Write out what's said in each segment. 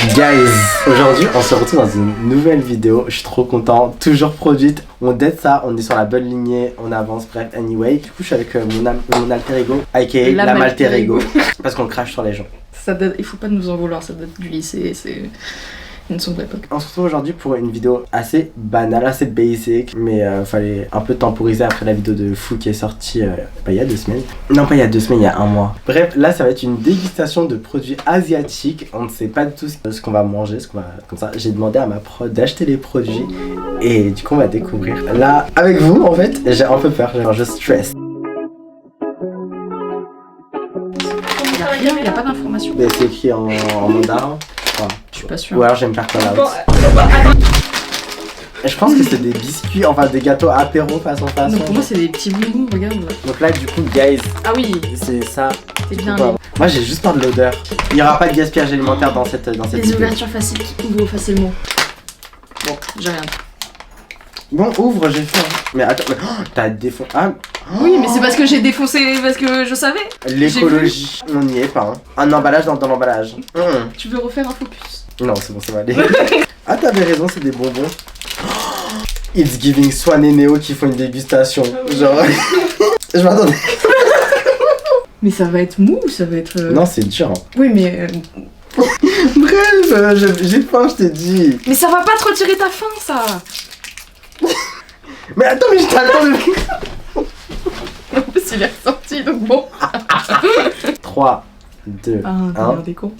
Guys, aujourd'hui on se retrouve dans une nouvelle vidéo, je suis trop content, toujours produite, on date ça, on est sur la bonne lignée, on avance, bref, anyway. Du coup je suis avec mon alter ego, aka la malter ego, parce qu'on crache sur les gens. Ça date, il faut pas nous en vouloir, ça date du lycée, c'est une sombre époque. On se retrouve aujourd'hui pour une vidéo assez banale, assez basic, mais fallait un peu temporiser après la vidéo de fou qui est sortie il y a 2 semaines. Non, pas il y a 2 semaines, il y a 1 mois. Bref, là ça va être une dégustation de produits asiatiques. On ne sait pas du tout ce qu'on va manger, comme ça. J'ai demandé à ma prod d'acheter les produits et du coup on va découvrir. Là, avec vous en fait, j'ai un peu peur, genre je stress. Il n'y a pas d'informations. Mais c'est écrit en mandarin. Je suis pas sûre. Ou alors j'aime pas call out. Je pense que c'est des biscuits, enfin des gâteaux apéro façon. Non, pour moi c'est des petits bonbons, regarde là. Donc là du coup guys, ah oui, c'est ça. c'est bien. Moi j'ai juste peur de l'odeur. Il n'y aura pas de gaspillage alimentaire dans cette Des vidéo. ouvertures faciles qui ouvrent facilement. Bon, j'ai rien. Bon, ouvre, j'ai faim. Mais attends, mais, oh, t'as défoncé. Ah, oui, mais c'est parce que j'ai défoncé, parce que je savais. l'écologie, on n'y est pas. Hein. Un emballage dans l'emballage. Tu veux refaire un focus? Non, c'est bon, ça va aller. Ah, t'avais raison, c'est des bonbons. It's giving Swan et Néo qui font une dégustation. Genre, je m'attendais. Mais ça va être mou ou ça va être. Non, c'est dur. Hein. Oui, mais. Bref, j'ai faim, je t'ai dit. Mais ça va pas te retirer ta faim, ça. Mais attends, mais je t'attends de... En plus, il est ressorti, donc bon. 3, 2, 1. Des cons.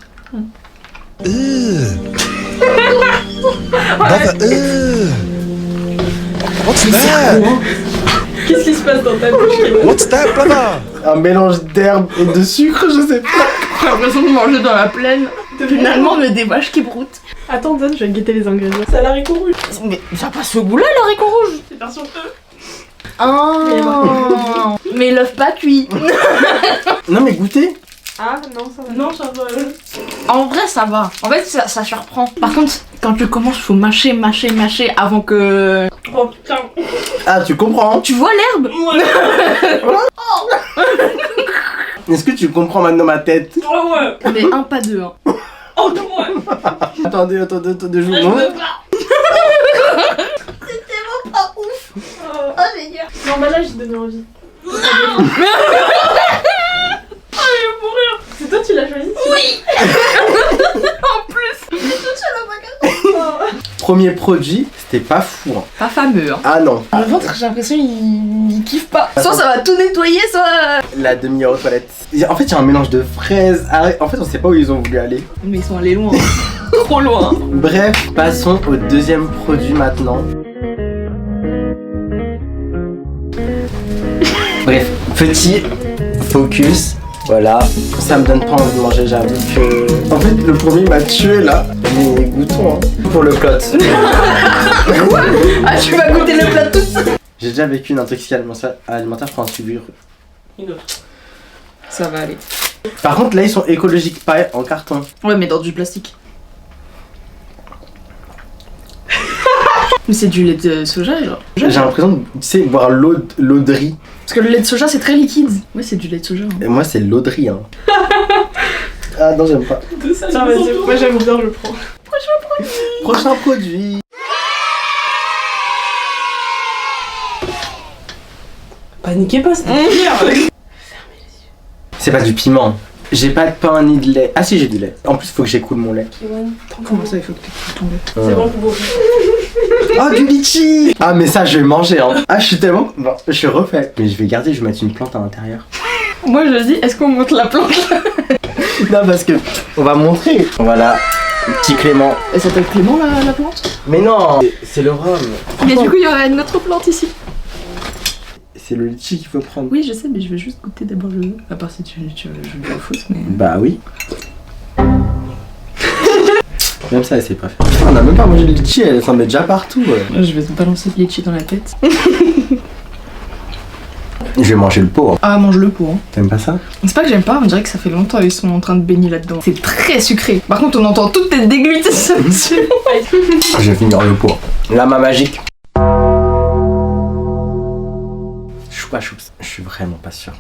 What's that? Qu'est-ce qui se passe dans ta bouche? What's that, brother? Un mélange d'herbe et de sucre, je sais pas. J'ai l'impression de manger dans la plaine. Finalement, on est des vaches qui broutent. Attends, donne, je vais guetter les ingrédients. C'est à l'haricot rouge. Mais ça passe ce goût-là, l'haricot rouge. C'est version œuf. Oh. Mais l'œuf pas cuit. Non, mais goûtez. Ah non, ça va. Non, ça va. En vrai, ça va. En fait, ça surprend. Par contre, quand tu commences, faut mâcher avant que... Oh putain. Ah, tu comprends. Tu vois l'herbe? Est-ce que tu comprends maintenant ma tête? Oh ouais. Mais un pas deux, hein. Oh non, ouais. Attendez, je Je joue. veux pas. C'était vraiment pas ouf. Oh, génial. L'emballage, il donne envie. Oh, je vais mourir. C'est toi, tu l'as choisi? Oui. En plus. Premier produit, c'était pas fou. Hein. Pas fameux, hein. Ah non. Le ventre, j'ai l'impression il kiffe pas. Soit ça va tout nettoyer, soit... La demi-heure aux toilettes. En fait, il y a un mélange de fraises. En fait, on sait pas où ils ont voulu aller. Mais ils sont allés loin. Trop loin. Bref, passons au deuxième produit maintenant. Bref, petit focus. Voilà, ça me donne pas envie de manger, j'avoue que... En fait, le premier m'a tué là. Mais goûtons, hein. Pour le plot. Ah, tu vas goûter le plat tout seul. J'ai déjà vécu une intoxication alimentaire pour un subir. Une autre. Ça va aller. Par contre, là, ils sont écologiques, pas en carton. Ouais, mais dans du plastique. Mais c'est du lait de soja, genre. J'ai l'impression de, tu sais, boire l'eau de riz. Parce que le lait de soja, c'est très liquide. Ouais, c'est du lait de soja. Hein. Et moi, c'est l'eau de riz, hein. Ah non, j'aime pas. De ça, non, vas-y, moi j'aime bien, je le prends. Prochain produit. Paniquez pas, c'est pire. C'est pas du piment. J'ai pas de pain ni de lait. Ah si, j'ai du lait. En plus, faut que j'écoule mon lait. Comment ça, il faut que tu tombes? C'est bon pour vous. Oh, du litchi. Ah, mais ça, je vais manger, hein. Ah, je suis tellement... Bon, je suis refait. Mais je vais garder, je vais mettre une plante à l'intérieur. Moi, je dis, est-ce qu'on monte la plante? Non, parce que... On va montrer. Voilà. Petit Clément. Elle s'appelle Clément, la plante? Mais non, c'est le rhum. Mais du coup, il y aura une autre plante ici. C'est le litchi qu'il faut prendre. Oui, je sais, mais je vais juste goûter d'abord le... À part si tu veux jouer la fausse, mais... Bah oui. Même ça, elle sait pas faire. Putain, on a même pas mangé le litchi, elle s'en met déjà partout. Ouais. Je vais te balancer de litchi dans la tête. Je vais manger le pot. Hein. Ah, mange le pot, hein. T'aimes pas ça? C'est pas que j'aime pas, on dirait que ça fait longtemps qu'ils sont en train de baigner là-dedans. C'est très sucré. Par contre, on entend toutes tes déglutitions dessus. Je vais finir le pot. La main magique. Choupa choups. Je suis vraiment pas sûr.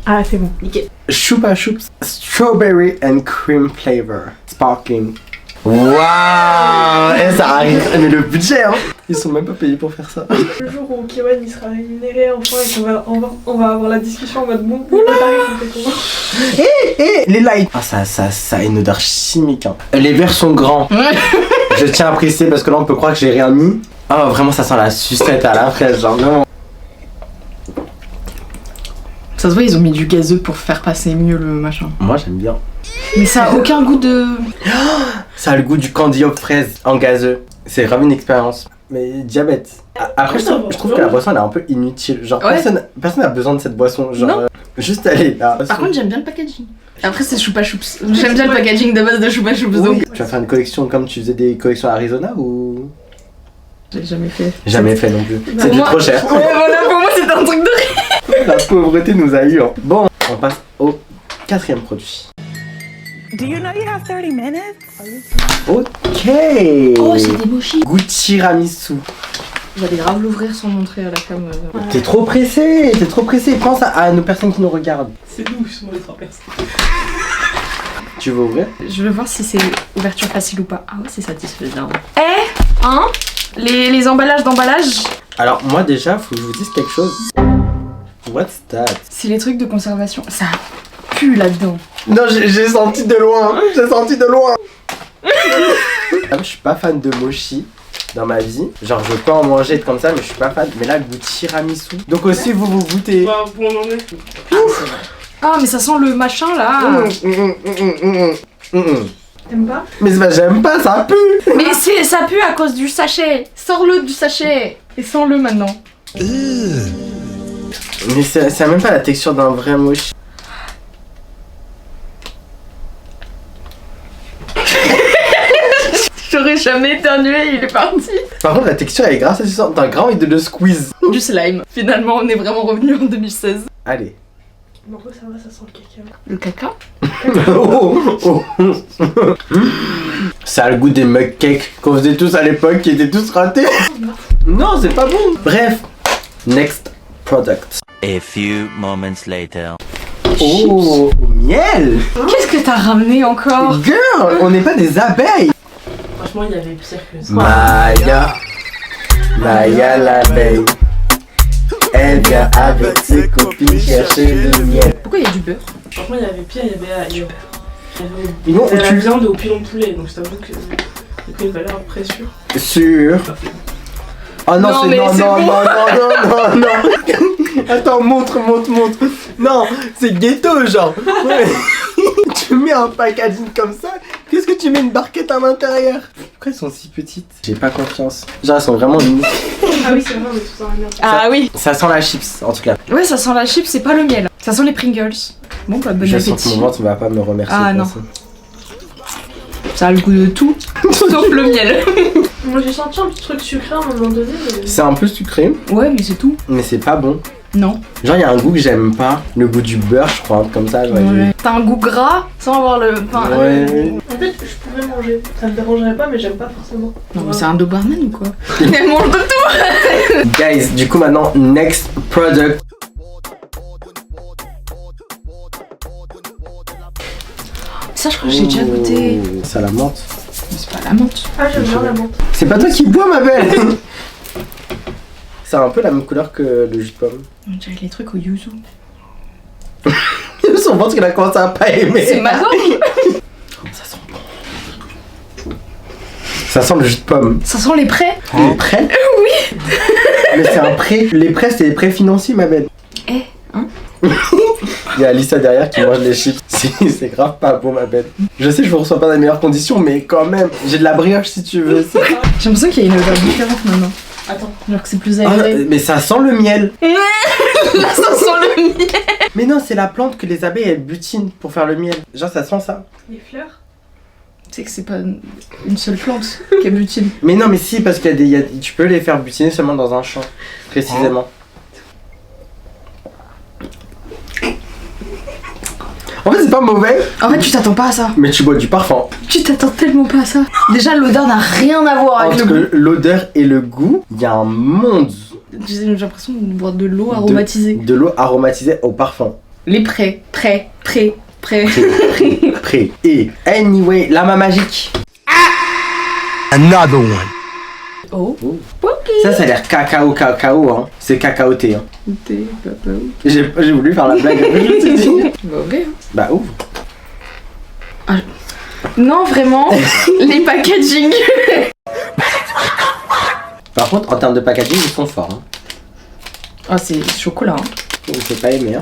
Ah, c'est bon, nickel. Choupa choups. Strawberry and cream flavor. Sparkling. Waouh. Et ça arrive. Mais le budget, hein. Ils sont même pas payés pour faire ça. Le jour où Kewan il sera rémunéré enfin et qu'on va avoir la discussion en mode bon, le tarif on fait comment. Les lights. Ah, ça a une odeur chimique. Hein. Les verres sont grands. Ouais. Je tiens à préciser parce que là on peut croire que j'ai rien mis. Ah, vraiment, ça sent la sucette à la fraise, genre vraiment. Ça se voit, ils ont mis du gazeux pour faire passer mieux le machin. Moi j'aime bien. Mais ça a aucun goût de. Ça a le goût du candy aux fraises en gazeux. C'est grave une expérience. Mais diabète. Après, je trouve que la boisson elle est un peu inutile. Genre, Ouais. personne n'a besoin de cette boisson. Genre, Non. juste aller là. Par contre, j'aime bien le packaging. Après, c'est Choupa Choups. J'aime bien le packaging de base de Choupa Choups. Oui. Donc. Tu vas faire une collection comme tu faisais des collections Arizona ou. J'ai jamais fait. Jamais fait non plus. Bah, C'était moi- trop cher. Ouais, voilà, pour moi, c'était un truc de rire. La pauvreté nous a eu. Hein. Bon, on passe au 4e produit. Do you know you have 30 minutes? Ok. Oh, c'est des mochis. Goût tiramisu. J'allais grave l'ouvrir sans montrer à la cam. T'es trop pressé, Pense à nos personnes qui nous regardent. C'est nous qui sommes les 3 personnes. Tu veux ouvrir? Je veux voir si c'est ouverture facile ou pas. Ah ouais, c'est satisfaisant. Hein les emballages d'emballage, Alors moi déjà, faut que je vous dise quelque chose. What's that? c'est les trucs de conservation. Ça pue là-dedans. Non, j'ai senti de loin. Ah, je suis pas fan de mochi dans ma vie. Genre je peux en manger comme ça, mais je suis pas fan. Mais là, le goût tiramisu. Donc aussi vous goûtez. Bah, pour en est. Ah, mais ça sent le machin là. T'aimes pas? Mais c'est pas, j'aime pas, ça pue. Mais ça pue à cause du sachet. Sors-le du sachet. Et sens-le maintenant. Mais c'est même pas la texture d'un vrai mochi. J'aurais jamais éternué, il est parti. Par contre, la texture elle est grasse, t'as grand envie de le squeeze. Du slime. Finalement, on est vraiment revenu en 2016. Allez. En gros, ça va, ça sent le caca. Le caca. Ça a le goût des mug cakes qu'on faisait tous à l'époque qui étaient tous ratés. Non, c'est pas bon. Bref, next product. A few moments later. Oh, miel. Qu'est-ce que t'as ramené encore? Girl, on n'est pas des abeilles. Franchement, il y avait pire que ça. Maya l'abeille. Elle vient avec ses copines chercher le miel. Pourquoi il y a du beurre? Franchement, il y avait pire, il y avait Ils vont la viande au pilon de poulet, donc je t'avoue que c'est une valeur après sûre. Sûr. Oh non, Non, c'est mais non, c'est non, bon. non. Attends, montre. Non, c'est ghetto, genre. Ouais. Tu mets un packaging comme ça, qu'est-ce que tu mets une barquette à l'intérieur? Pourquoi elles sont si petites? J'ai pas confiance. Genre, elles sont vraiment uniques. Ah oui, c'est vrai, mais tout ça la merde. Ah oui. Ça sent la chips, en tout cas. Ouais, ça sent la chip, c'est pas le miel. Ça sent les Pringles. Bon, bah, bon Je sens que appétit. mon ventre ne va pas me remercier. Ah, pour non. ça. Ça a le goût de tout, sauf le miel. Moi, j'ai senti un petit truc sucré à un moment donné, mais... C'est un peu sucré, Ouais, mais c'est tout. mais c'est pas bon. Non. Genre, il y a un goût que j'aime pas. Le goût du beurre, je crois, un truc comme ça. Genre, Ouais. T'as un goût gras sans avoir le. Enfin, Ouais. En fait, je pourrais manger. Ça me dérangerait pas, mais j'aime pas forcément. Non, mais c'est un Doberman ou quoi? Elle mange de tout. Guys, du coup, maintenant, next product. Ça, je crois que j'ai déjà goûté. Oh, c'est à la menthe. Mais c'est pas la menthe. Ah, j'aime bien la menthe. C'est pas toi qui bois, ma belle. C'est un peu la même couleur que le jus de pomme. On dirait les trucs au yuzu. Son ventre, il a commencé à pas aimer. C'est marrant. Ça sent bon. Ça sent le jus de pomme. Ça sent les prêts. Les prêts? Oui. Mais c'est un prêt. Les prêts, c'est les prêts financiers, ma belle. Hein? Il y a Alissa derrière qui mange les chips. C'est grave pas bon, ma belle. Je sais que je vous reçois pas dans les meilleures conditions, mais quand même, j'ai de la brioche si tu veux. J'ai l'impression qu'il y a une odeur différente maintenant. Attends. Genre que c'est plus Ah, aéré. mais ça sent le miel. Ça sent le miel. Mais non, c'est la plante que les abeilles elles butinent pour faire le miel. Genre, ça sent ça. Les fleurs? Tu sais que c'est pas une seule plante qui est butine. Mais non, mais si, parce tu peux les faire butiner seulement dans un champ, précisément. En fait, c'est pas mauvais, En fait, tu t'attends pas à ça. mais tu bois du parfum. Tu t'attends tellement pas à ça. Déjà, l'odeur n'a rien à voir avec Entre le goût. l'odeur et le goût, il y a un monde J'ai l'impression de boire de l'eau aromatisée. de l'eau aromatisée au parfum. Les prêts. Prêt. Et anyway, la main magique. Another one. Oh. Ça a l'air cacao, hein. C'est cacaoté, hein. Thé, papa. J'ai voulu faire la blague, mais je me suis dit. Bah ok. Bah ouvre. Non, vraiment, les packaging. Par contre, en termes de packaging, ils sont forts, hein. Ah, c'est chocolat. Hein. Je sais pas aimer, hein.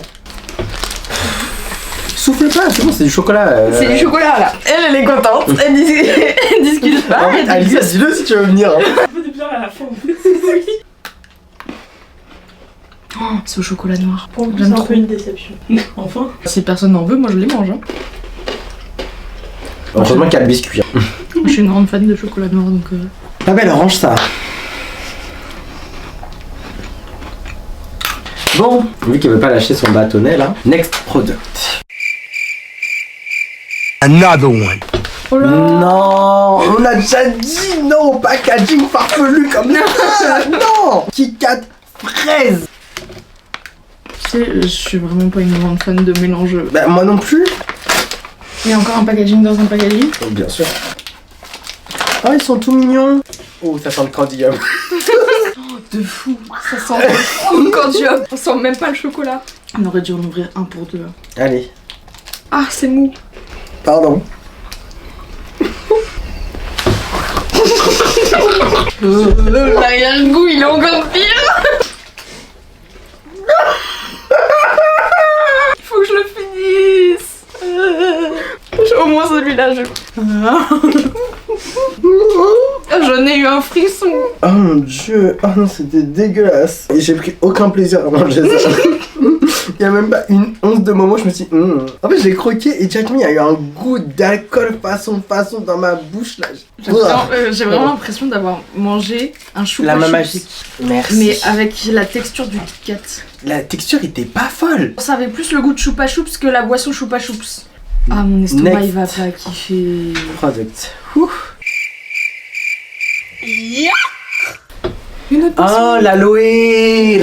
Souffle pas, c'est bon, c'est du chocolat. C'est du chocolat là. Elle est contente. Elle discute pas. En fait, Alisa, dis-le si tu veux venir. Hein. Un peu de bière à la fin. Oh, c'est au chocolat noir. Pour vous, c'est J'aime un trop. peu une déception. Enfin. Si personne n'en veut, moi je les mange. Hein. Heureusement qu'il y a le biscuit. Hein. Je suis une grande fan de chocolat noir donc. Ah belle, range ça. Bon, vu qu'elle veut pas lâcher son bâtonnet là, next product. Another one. Oh là. Non, on a déjà dit non au packaging farfelu comme ça. Non, Kit Kat fraise. Tu sais, je suis vraiment pas une grande fan de mélange. Bah moi non plus. Il y a encore un packaging dans un packaging. Oh, bien sûr. Oh ils sont tout mignons. Oh ça sent le candy gum. De fou. Ça sent le cordium. On sent même pas le chocolat. On aurait dû en ouvrir un pour deux. Allez, Ah, c'est mou. pardon. L'arrière-goût, il est encore pire. Il faut que je le finisse. Au moins celui-là, je... J'en ai eu un frisson. Oh mon dieu, oh non c'était dégueulasse. Et j'ai pris aucun plaisir à manger ça. Il y a même pas une once de moment je me suis dit En fait j'ai croqué et directement il y a eu un goût d'alcool façon dans ma bouche là. J'ai vraiment l'impression d'avoir mangé un choupa La main choups, magique. Merci. mais avec la texture du Kit Kat. La texture était pas folle. Ça avait plus le goût de choupa choups que la boisson choupa choups. Ah mon estomac Next. il va pas kiffer. Product. Ouh. Une autre Oh l'aloe.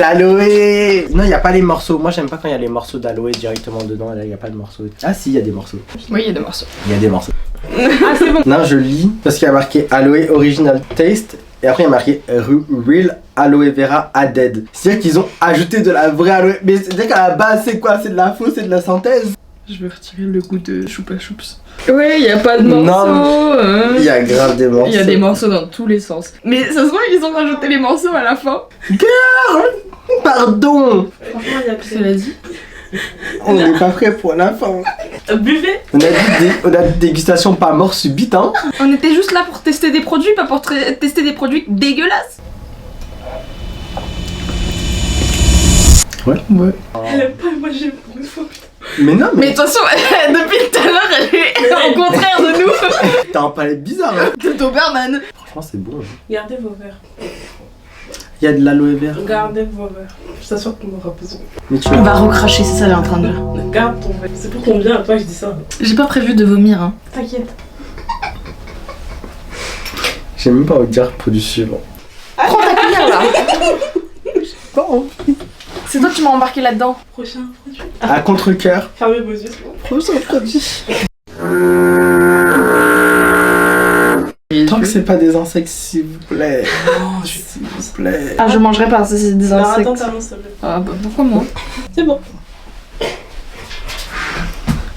Non il y a pas les morceaux. Moi j'aime pas quand il y a les morceaux d'aloe directement dedans. Là il y a pas de morceaux. Ah si il y a des morceaux. Oui, il y a des morceaux. Il y a des morceaux. Ah c'est bon. Non je lis parce qu'il y a marqué aloe original taste. Et après il y a marqué real aloe vera added. C'est-à-dire qu'ils ont ajouté de la vraie aloe. Mais c'est-à-dire qu'à la base c'est quoi? C'est de la fausse, c'est de la synthèse. Je vais retirer le goût de choupa choups. Ouais, il y a pas de Non, morceaux. Il y a grave des morceaux. Il y a des morceaux dans tous les sens. Mais ça se voit, ils ont rajouté les morceaux à la fin. Pardon. Franchement, il y a Cela dit. On n'est pas prêt pour la fin. Buvez. On a dit dégustation pas mort subite hein. On était juste là pour tester des produits, pas pour tester des produits dégueulasses. Ouais. Elle aime pas, moi j'aime pour une fois. Mais non Mais de toute façon, depuis tout à l'heure, elle est au contraire de nous. t'as un palais bizarre hein. De Doberman. Franchement c'est bon. Hein. Gardez vos verres. Il y a de l'aloe vera. Gardez vos verres. Je t'assure qu'on aura besoin. Mais tu On va recracher, c'est ça, elle est en train de dire. Garde ton verre. C'est pour ton bien à toi que je dis ça. J'ai pas prévu de vomir, hein. T'inquiète. J'ai même pas envie de dire produit suivant. Prends ta cuillère là. Pas envie. C'est toi qui m'as embarqué là-dedans. Prochain produit. À contre-cœur. Fermez vos yeux, c'est bon. Prochain produit. Tant que c'est pas des insectes, s'il vous plaît. Oh, s'il vous plaît. Ah, je mangerai pas, c'est des Alors insectes. attends, t'annonces, s'il te plaît. Ah bah pourquoi moi? C'est bon.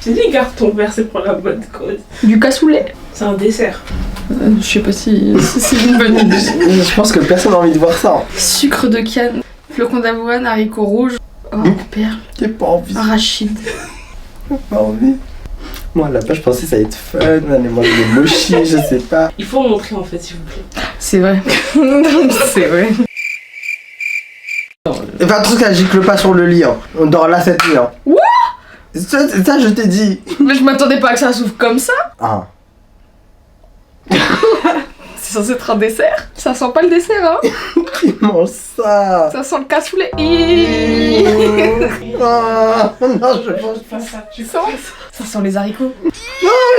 J'ai dit garde ton verre, c'est pour la bonne cause. Du cassoulet. C'est un dessert. Je sais pas si c'est une bonne idée. Je pense que personne n'a envie de voir ça. Hein. Sucre de canne, flocons d'avoine, haricots rouges. Oh, père. J'ai pas envie. Arachide. J'ai pas envie. Moi là-bas, je pensais que ça allait être fun, aller manger des mochis, je sais pas. Il faut montrer en fait, s'il vous plaît. C'est vrai. C'est vrai. Enfin, en tout cas, gicle pas sur le lit. Hein. On dort là cette nuit. Hein. What? Ça, je t'ai dit. Mais je m'attendais pas à que ça s'ouvre comme ça. Ah. C'est censé être un dessert. Ça sent pas le dessert, hein. Qui mange ça? Ça sent le cassoulet. Ah, non, je mange pas. Pas ça, tu Ça sent les haricots.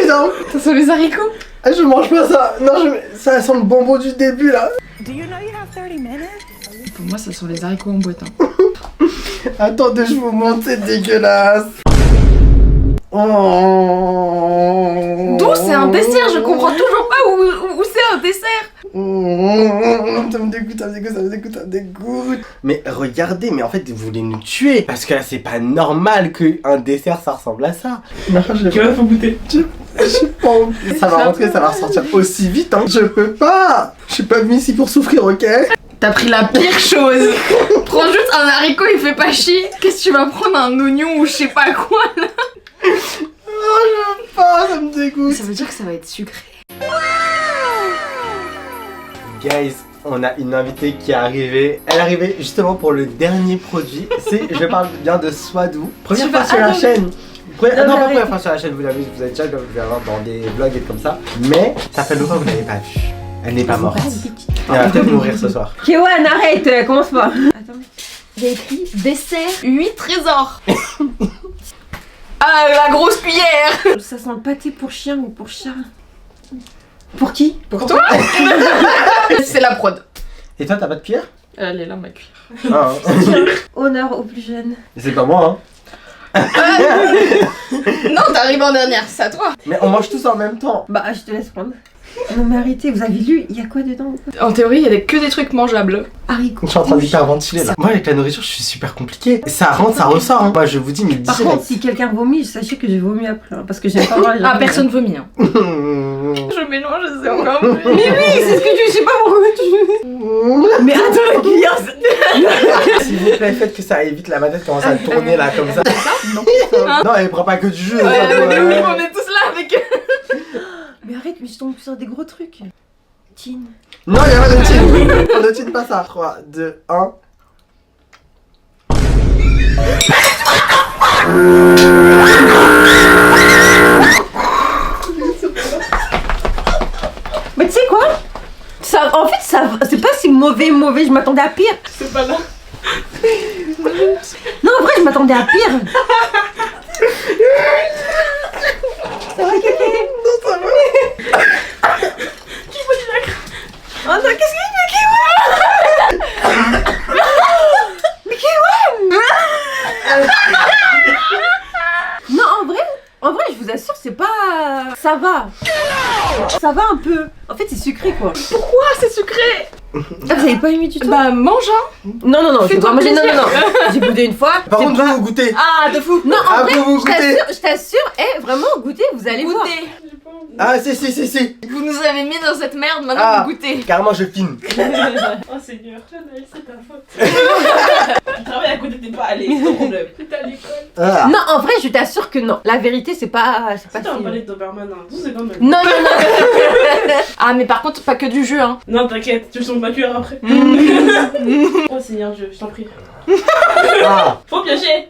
Non, Ça sent les haricots. je mange pas ça. Non, ça sent le bonbon du début là. Do you know you have 30 minutes? Pour moi, ça sent les haricots en boîte. Hein. Attendez, je vous montre, c'est dégueulasse. Oh. D'où c'est un dessert? Je comprends toujours pas où c'est un dessert. ça me dégoûte, ça me dégoûte, ça me dégoûte, ça me dégoûte. Mais regardez, mais en fait, vous voulez nous tuer. Parce que là, c'est pas normal qu'un dessert, ça ressemble à ça. Non, je Tu vas faut goûter. j'ai pas envie. Ça va rentrer, ça va ressortir aussi vite, hein. Je peux pas. Je suis pas venu ici pour souffrir, ok? T'as pris la pire chose. Prends juste un haricot, il fait pas chier. Qu'est-ce que tu vas prendre, un oignon ou je sais pas quoi là? Oh, je veux pas, ça me dégoûte. Ça veut dire que ça va être sucré. Guys, on a une invitée qui est arrivée. Elle est arrivée justement pour le dernier produit. Je parle bien de Swadou. Première fois sur la chaîne. Non, pas première fois sur la chaîne, vous avez déjà vu dans des vlogs et comme ça. Mais ça fait longtemps que vous l'avez pas vue. Elle n'est pas morte. Elle va peut-être mourir ce soir. Kewan, arrête, commence pas. Attends, il y a écrit dessert 8 trésors. Ah, la grosse cuillère. Ça sent le pâté pour chien ou pour chat? Pour qui? Pour toi. C'est la prod. Et toi, t'as pas de cuillère? Elle est là, ma cuillère. Ah, hein. Honneur aux plus jeunes. C'est pas moi, hein. Non, t'arrives en dernière, c'est à toi. Mais on mange tous en même temps. Bah, je te laisse prendre. Non mais arrêtez, vous avez lu, il y a quoi dedans? En théorie, il y a que des trucs mangeables. Haricots. Je suis en train d'hyperventiler là. Moi, avec la nourriture, je suis super compliqué. Ça rentre, ça ressort. Hein. Moi, je vous dis, mais Par direct. contre, si quelqu'un vomit, sachez que j'ai vomi après, hein, parce que j'aime pas voir les gens. Ah, personne vomit. Hein. Mais Je mélange, c'est encore plus. Mais oui, c'est ce que je sais pas pourquoi tu. Mais attends, la cuillère. s'il vous plaît, faites que ça évite la manette commence à tourner là comme ça. Non. Non, elle prend pas que du jus. Ouais, ça, mais oui, ouais. on est tous là avec eux. Mais arrête, mais je tombe sur des gros trucs. Tin. Non, y'a pas de tine. On ne tine pas ça. 3, 2, 1. Mais tu sais quoi? Ça, en fait, ça, c'est pas si mauvais, je m'attendais à pire. C'est pas là. Non, en vrai, je m'attendais à pire. Ça va, Kéké? Non, ça va. Oh non, qu'est-ce qu'il fait, Kéwan? Mais Kéwan! Non, en vrai, je vous assure, c'est pas... Ça va. Ça va un peu. En fait, c'est sucré, quoi. Pourquoi c'est sucré? Ah, vous avez pas aimé du tout? Bah, mange, hein. Non, je vais fais-toi pas manger. Non. plaisir. J'ai goûté une fois. Par c'est contre, pas- vous goûtez. Ah, de fou. Non, en Ah, vrai, vous goûtez. je t'assure, vraiment, goûtez, vous allez voir. Goûtez. Ah, si. Vous nous avez mis dans cette merde, maintenant Ah. vous goûtez. Carrément, je filme. Oh Seigneur, Anaïs, c'est ta faute. Tu travailles à côté, t'es pas allé, c'est ton problème. T'es à l'école. Ah. Non, en vrai, je t'assure que non. La vérité, c'est pas Si t'as un si- palais de Doberman, hein, 12 secondes même. Non. Ah, mais par contre, pas que du jus, hein. Non, t'inquiète, tu sens ma cuillère après. Oh Seigneur Dieu, je t'en prie. Ah. Faut piocher.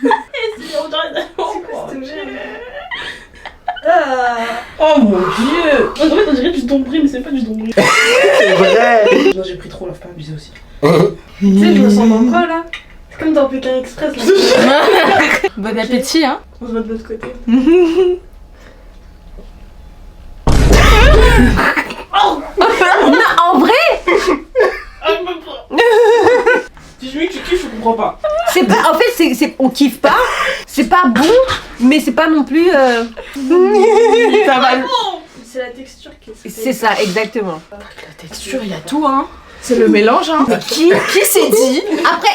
Et si on doit... Oh mon dieu. On dirait du dombril, mais c'est pas du dombril. C'est vrai. Non, j'ai pris trop, là, faut pas abuser aussi. Tu sais, je me sens dans quoi là? C'est comme dans Pékin Express, là. Bon appétit, hein. On se voit de l'autre côté. Non, en vrai, Ah, même pas. Si je me dis que tu kiffes, je comprends pas. c'est pas. En fait, on kiffe pas. C'est pas bon, mais c'est pas non plus. Ça va. C'est la texture qui est... C'est ça, exactement. La texture, il y a tout, hein. C'est le mélange, hein. Qui s'est dit? Après,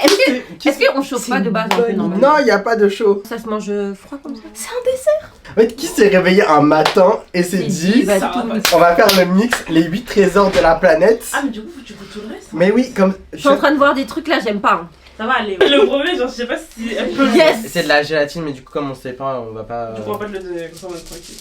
est-ce qu'on chauffe pas de base un peu normalement? Non, il y a pas de chaud. Ça se mange froid comme ça? C'est un dessert. En fait, qui s'est réveillé un matin et s'est dit va ça tout va mixer. on va faire le mix, les 8 trésors de la planète. Ah, mais du coup, tu goûtes tout le reste. Mais oui, comme. Je suis en train de voir des trucs là, j'aime pas. Hein. Ça va aller. Le premier, genre, je sais pas si elle peut... Yes! C'est de la gélatine, mais du coup, comme on sait pas, on va pas. Du coup, on va pas te le donner, comme ça on va être tranquille.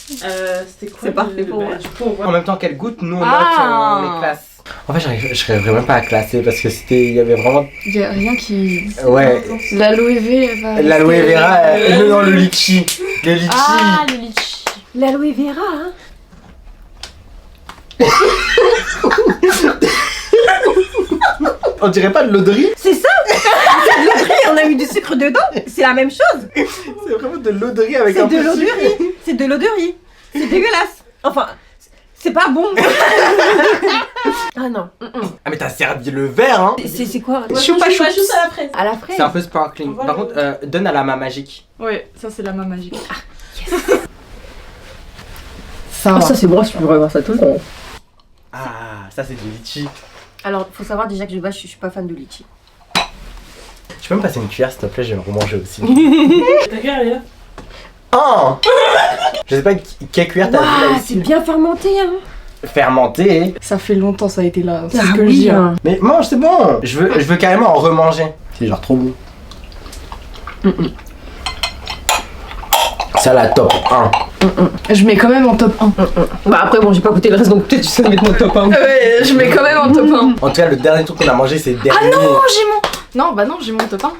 C'était quoi C'est parfait pour moi. Du coup, on En voit... même temps qu'elle goûte, nous on note, Ah. on les classe. En fait, je serais pas à classer parce que il y avait vraiment. Il y a rien qui. Ouais. L'aloe vera. L'aloe vera, non, le litchi. Le litchi. Ah, le litchi. L'aloe vera, hein? On dirait pas de l'eau de riz. C'est ça! C'est de l'eau de riz, on a mis du sucre dedans, c'est la même chose! C'est vraiment de l'eau de riz avec C'est un de peu l'eau de sucre. riz! C'est de l'eau de riz! C'est dégueulasse! Enfin, c'est pas bon! Ah non! Ah, mais t'as servi le verre, hein. C'est quoi? Choupa choupa à la fraise. À la fraise? C'est un peu sparkling. Voilà. Par contre, donne à la main magique. Ouais, ça c'est la main magique. Oh, ça c'est bon, je peux revoir ça tout le temps. Ah, Ça, c'est du litchi. Alors, faut savoir déjà que je suis pas fan de litchi. Tu peux me passer une cuillère, s'il te plaît, je vais le remanger aussi. Ta cuillère, elle est là. Oh. Je sais pas quelle cuillère t'as vu là Waouh, c'est ici. bien fermenté, hein. Fermenté. Ça fait longtemps ça a été là. C'est Ah ce que oui, je dis. hein. Mais mange, c'est bon. Je veux carrément en remanger. C'est genre trop bon. Ça la top 1. Je mets quand même en top 1. Bah après, bon, j'ai pas goûté le reste, donc peut-être tu sais mettre mon top 1. Ouais, je mets quand même en top 1. En tout cas, le dernier truc qu'on a mangé, c'est le dernier. Ah non, j'ai mon. Non, bah non, j'ai mon top 1.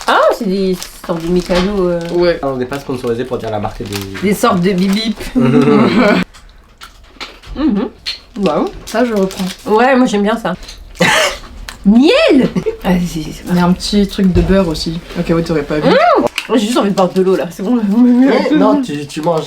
Ah, c'est des sortes de Mikado. Ouais. On n'est pas sponsorisé pour dire la marque des. Des sortes de bibip. Waouh. Ça, je reprends. Ouais, moi j'aime bien ça. Miel. Il y a un petit truc de beurre aussi. Ok, ouais, t'aurais pas vu. J'ai juste envie de boire de l'eau là, c'est bon. Non, tu manges.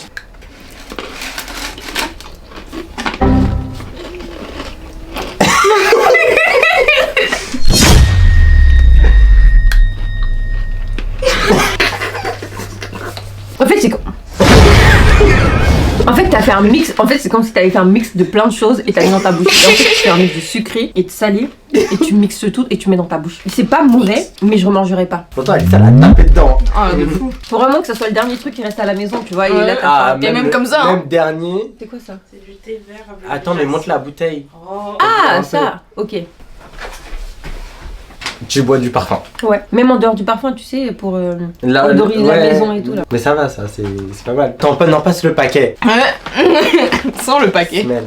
En fait, c'est En fait, t'as fait un mix. En fait, c'est comme si t'avais fait un mix de plein de choses et t'as mis dans ta bouche. Et en fait, tu fais un mix de sucré et de salé et tu mixes tout et tu mets dans ta bouche. C'est pas mauvais, mais je remangerai pas. Pourtant, elle ça l'a tapé dedans. Ah, de fou. Faut vraiment que ça soit le dernier truc qui reste à la maison, tu vois. Et Ouais. là, t'as Et même comme ça, Même hein. dernier. C'est quoi ça? C'est du thé vert avec. Attends, mais monte la bouteille. Oh. Ah, un ça. Ok. Tu bois du parfum. Ouais. Même en dehors du parfum, tu sais, pour Là, odoriser la maison et tout là. Mais ça va, ça, c'est pas mal. N'en passe le paquet. Sans le paquet. Smell.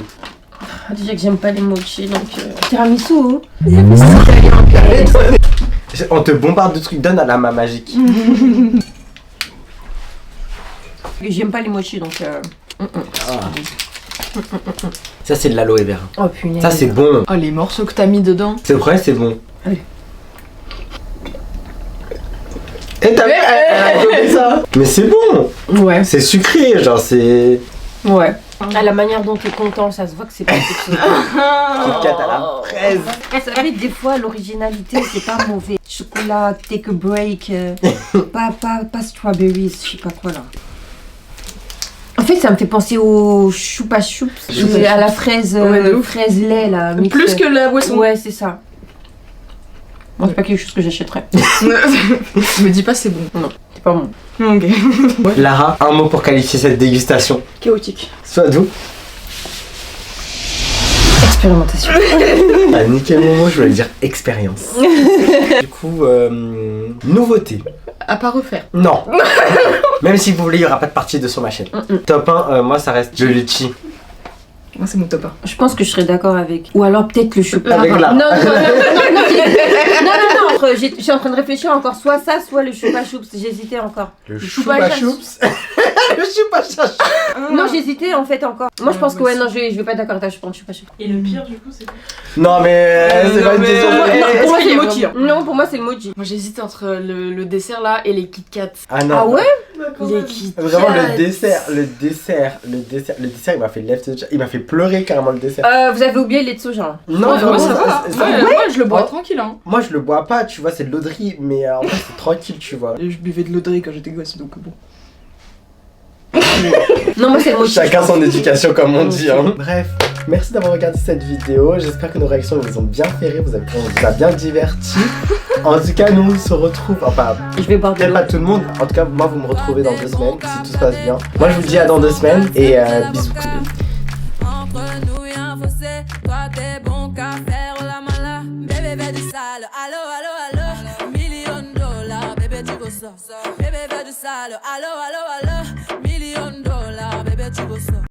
Déjà que j'aime pas les mochis, donc tiramisu. On te bombarde de trucs, donne à la main magique. J'aime pas les mochis, donc. Ah. Ça, c'est de l'aloe vera. Oh punaise. Ça, c'est bon. Oh, les morceaux que t'as mis dedans. C'est vrai, c'est bon. Allez. Et t'as vu, elle a gobé ça. Mais c'est bon. Ouais. C'est sucré, genre c'est. Ouais. À la manière dont t'es content, ça se voit que c'est pas quelque chose. Kit Kat à la fraise. Vous savez, des fois, l'originalité, c'est pas mauvais. Chocolat, take a break, pas strawberries, je sais pas quoi là. En fait, ça me fait penser au choupa choups, à la fraise, Ouais, de ouf. fraise lait là. mixte. Plus que la boisson. Ouais, c'est ça. Bon, c'est pas quelque chose que j'achèterais. Me dis pas c'est bon. C'est pas bon. Ok. Lara, un mot pour qualifier cette dégustation. Chaotique. Soit d'où. Expérimentation. Ah, nickel mon mot, je voulais dire expérience. Du coup, nouveauté. À pas refaire. Non. Même si vous voulez, il n'y aura pas de partie de sur ma chaîne. Top 1, moi ça reste le litchi. Moi, c'est mon top 1. Je pense que je serais d'accord avec. Ou alors peut-être le chocolat. Avec la- Non, j'étais en train de réfléchir encore. Soit ça, soit le choupa choups. J'hésitais encore. Le choupa choupa chache. choups. Le choupa chache. Non, j'hésitais en fait encore. Moi, je pense que ouais, non, je vais pas être d'accord avec toi. Je prends le choupa choups. Et le pire, du coup, c'est quoi? Non mais c'est non, pas une mais- question. Non, Pour moi, est-ce c'est qu'il y le a mochi. vraiment- Non, pour moi, c'est le mochi. Moi, j'hésite entre le dessert là et les Kit Kat. Ah non. Ah ouais? Les Kit Kat. Vraiment le dessert, il m'a fait il m'a fait pleurer carrément le dessert. Vous avez oublié le lait de soja. Hein. Non, Ouais, vraiment, moi, ça va. Ouais, moi, je le bois Oh. tranquille. Hein. Moi je le bois pas, tu vois, c'est de l'eau de riz, mais en fait c'est tranquille, tu vois. Je buvais de l'eau de riz quand j'étais gosse, donc bon. Non, moi, c'est le mochi. Chacun son éducation comme on dit. Hein. Bref, merci d'avoir regardé cette vidéo. J'espère que nos réactions vous ont bien fait rire, on vous a bien divertis. En tout cas, nous on se retrouve, enfin Je vais boire de peut-être l'eau. pas tout le monde. En tout cas, moi vous me retrouvez dans 2 semaines si tout se passe bien. Moi je vous dis à dans 2 semaines et bisous. Entre nous y'a un fossé, toi t'es bon qu'à faire la mala. Bébé fais du sale, allo, allo, allo. $1 000 000, bébé tu veux ça. Bébé fais du sale, allo, allo, allo. $1 000 000, bébé tu veux ça.